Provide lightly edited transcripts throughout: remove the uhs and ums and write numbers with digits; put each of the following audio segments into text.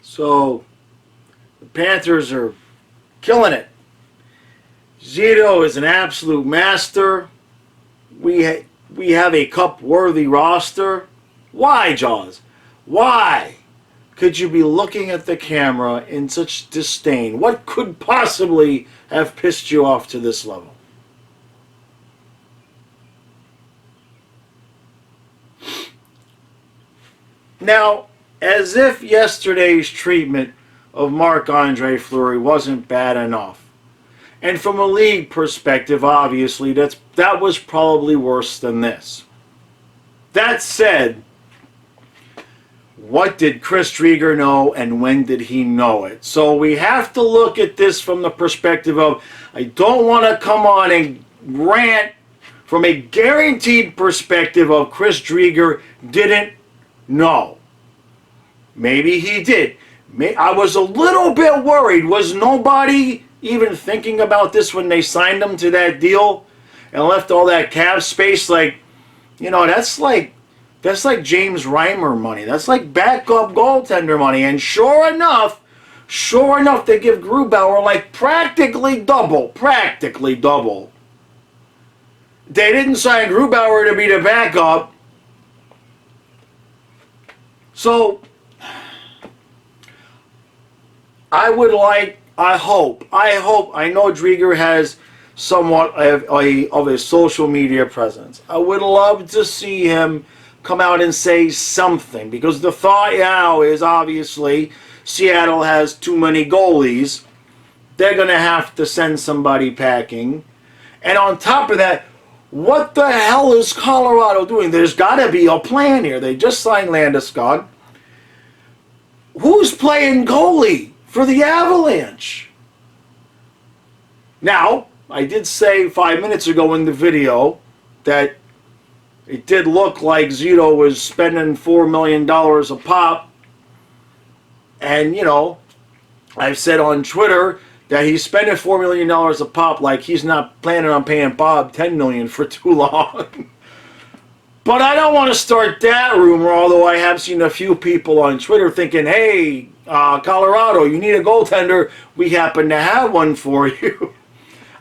So the Panthers are killing it. Zito is an absolute master. We have a cup-worthy roster. Why, Jaws? Why could you be looking at the camera in such disdain? What could possibly have pissed you off to this level? Now, as if yesterday's treatment of Marc-Andre Fleury wasn't bad enough, and from a league perspective, obviously, that was probably worse than this. That said, what did Chris Driedger know and when did he know it? So we have to look at this from the perspective of, I don't want to come on and rant from a guaranteed perspective of Chris Driedger didn't know. Maybe he did. I was a little bit worried. Was nobody even thinking about this when they signed him to that deal and left all that cap space? Like, you know, that's like James Reimer money. That's like backup goaltender money. And sure enough, they give Grubauer like practically double. They didn't sign Grubauer to be the backup. So I know Driedger has somewhat of a social media presence. I would love to see him come out and say something, because the thought now is obviously Seattle has too many goalies. They're going to have to send somebody packing. And on top of that, what the hell is Colorado doing? There's got to be a plan here. They just signed Landeskog. Who's playing goalie for the Avalanche? Now, I did say 5 minutes ago in the video that it did look like Zito was spending $4 million a pop. And, you know, I've said on Twitter that he's spending $4 million a pop like he's not planning on paying Bob $10 million for too long. But I don't want to start that rumor, although I have seen a few people on Twitter thinking, hey, Colorado, you need a goaltender. We happen to have one for you.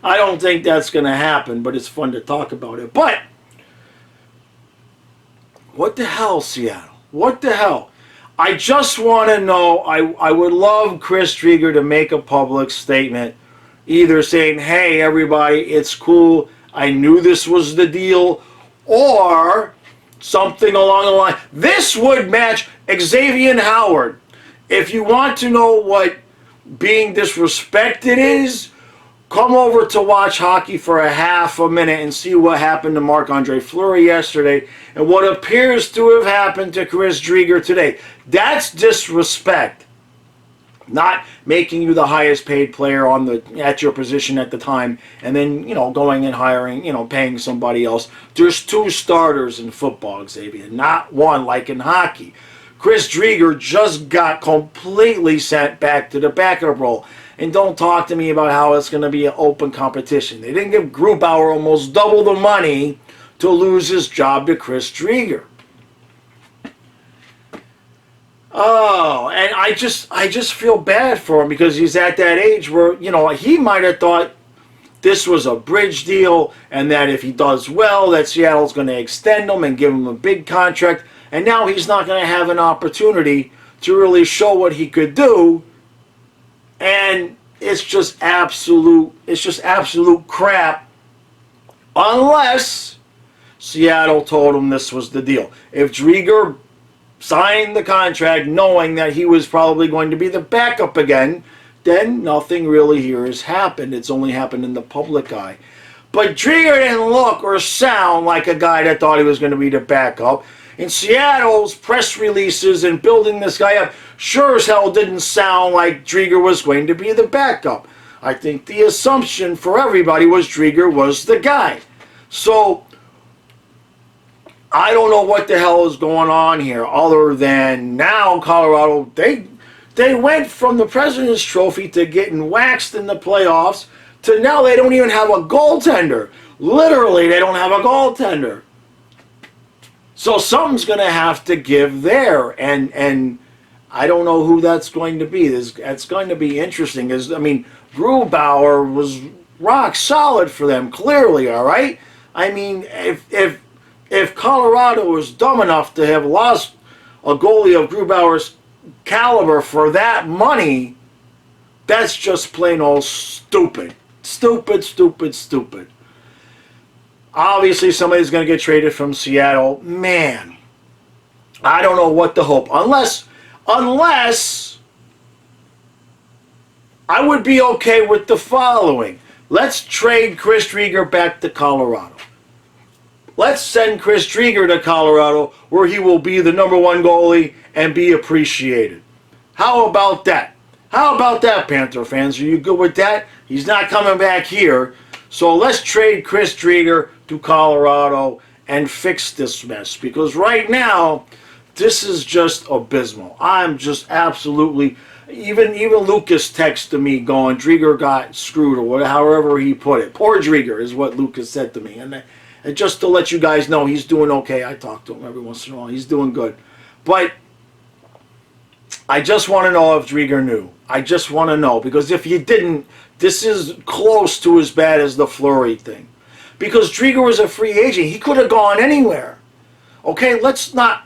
I don't think that's going to happen, but it's fun to talk about it. But what the hell, Seattle? What the hell? I just want to know, I would love Chris Driedger to make a public statement, either saying, hey, everybody, it's cool, I knew this was the deal, or something along the line. This would match Xavier Howard. If you want to know what being disrespected is, come over to watch hockey for a half a minute and see what happened to Marc-Andre Fleury yesterday and what appears to have happened to Chris Driedger today. That's disrespect. Not making you the highest paid player at your position at the time and then, you know, going and hiring, you know, paying somebody else. There's two starters in football, Xavier, not one like in hockey. Chris Driedger just got completely sent back to the backup role. And don't talk to me about how it's going to be an open competition. They didn't give Grubauer almost double the money to lose his job to Chris Driedger. Oh, and I just feel bad for him because he's at that age where, you know, he might have thought this was a bridge deal and that if he does well, that Seattle's going to extend him and give him a big contract. And now he's not going to have an opportunity to really show what he could do. And it's just absolute crap unless Seattle told him this was the deal. If Driedger signed the contract knowing that he was probably going to be the backup again, then nothing really here has happened. It's only happened in the public eye. But Driedger didn't look or sound like a guy that thought he was going to be the backup. In Seattle's press releases and building this guy up, sure as hell didn't sound like Driedger was going to be the backup. I think the assumption for everybody was Driedger was the guy. So, I don't know what the hell is going on here other than now Colorado, they went from the President's Trophy to getting waxed in the playoffs to now they don't even have a goaltender. Literally, they don't have a goaltender. So something's going to have to give there. And I don't know who that's going to be. It's going to be interesting. I mean, Grubauer was rock solid for them, clearly, all right? I mean, if Colorado was dumb enough to have lost a goalie of Grubauer's caliber for that money, that's just plain old stupid. Stupid, stupid, stupid. Obviously, somebody's going to get traded from Seattle. Man, I don't know what to hope. Unless I would be okay with the following. Let's trade Chris Driedger back to Colorado. Let's send Chris Driedger to Colorado where he will be the #1 goalie and be appreciated. How about that? How about that, Panther fans? Are you good with that? He's not coming back here. So let's trade Chris Driedger to Colorado and fix this mess. Because right now, this is just abysmal. I'm just absolutely... Even Lucas texted me going, Driedger got screwed, or whatever, however he put it. Poor Driedger is what Lucas said to me. And just to let you guys know, he's doing okay. I talk to him every once in a while. He's doing good. But I just want to know if Driedger knew. I just want to know. Because if you didn't, this is close to as bad as the Fleury thing. Because Driedger was a free agent. He could have gone anywhere. Okay, let's not...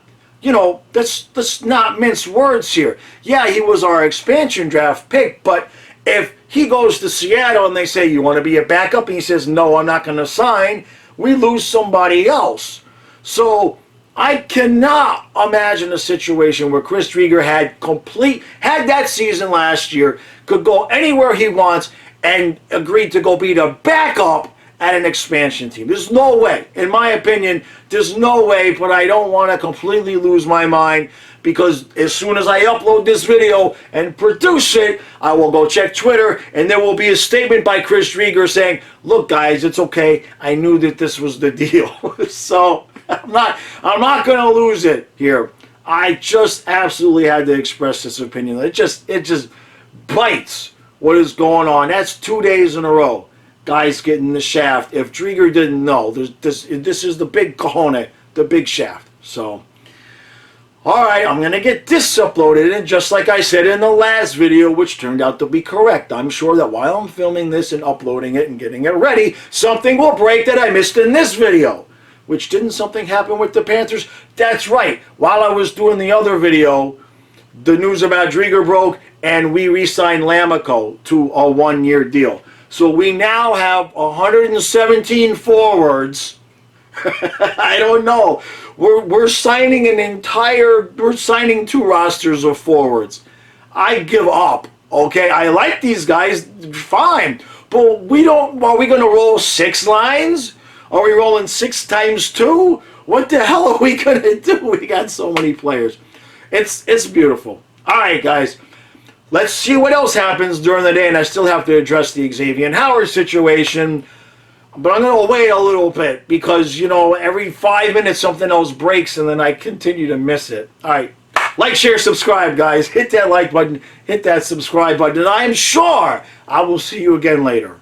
let's not mince words here. Yeah, he was our expansion draft pick, but if he goes to Seattle and they say, you want to be a backup? And he says, no, I'm not going to sign, we lose somebody else. So I cannot imagine a situation where Chris Driedger had that season last year, could go anywhere he wants, and agreed to go be the backup at an expansion team. There's no way. In my opinion, there's no way, but I don't want to completely lose my mind, because as soon as I upload this video and produce it, I will go check Twitter, and there will be a statement by Chris Driedger saying, look guys, it's okay, I knew that this was the deal. So I'm not going to lose it here. I just absolutely had to express this opinion. It just bites what is going on. That's 2 days in a row. Guys getting the shaft. If Driedger didn't know, this is the big cojones, the big shaft. So, alright, I'm going to get this uploaded, and just like I said in the last video, which turned out to be correct, I'm sure that while I'm filming this and uploading it and getting it ready, something will break that I missed in this video. Which, didn't something happen with the Panthers? That's right. While I was doing the other video, the news about Driedger broke, and we re-signed Lamico to a 1-year deal. So we now have 117 forwards. I don't know. We're signing we're signing 2 rosters of forwards. I give up. Okay, I like these guys, fine. But are we going to roll 6 lines? Are we rolling 6 times 2? What the hell are we going to do? We got so many players. It's beautiful. All right, guys. Let's see what else happens during the day, and I still have to address the Xavier Howard situation. But I'm going to wait a little bit because, every 5 minutes something else breaks, and then I continue to miss it. All right. Like, share, subscribe, guys. Hit that like button. Hit that subscribe button. And I'm sure I will see you again later.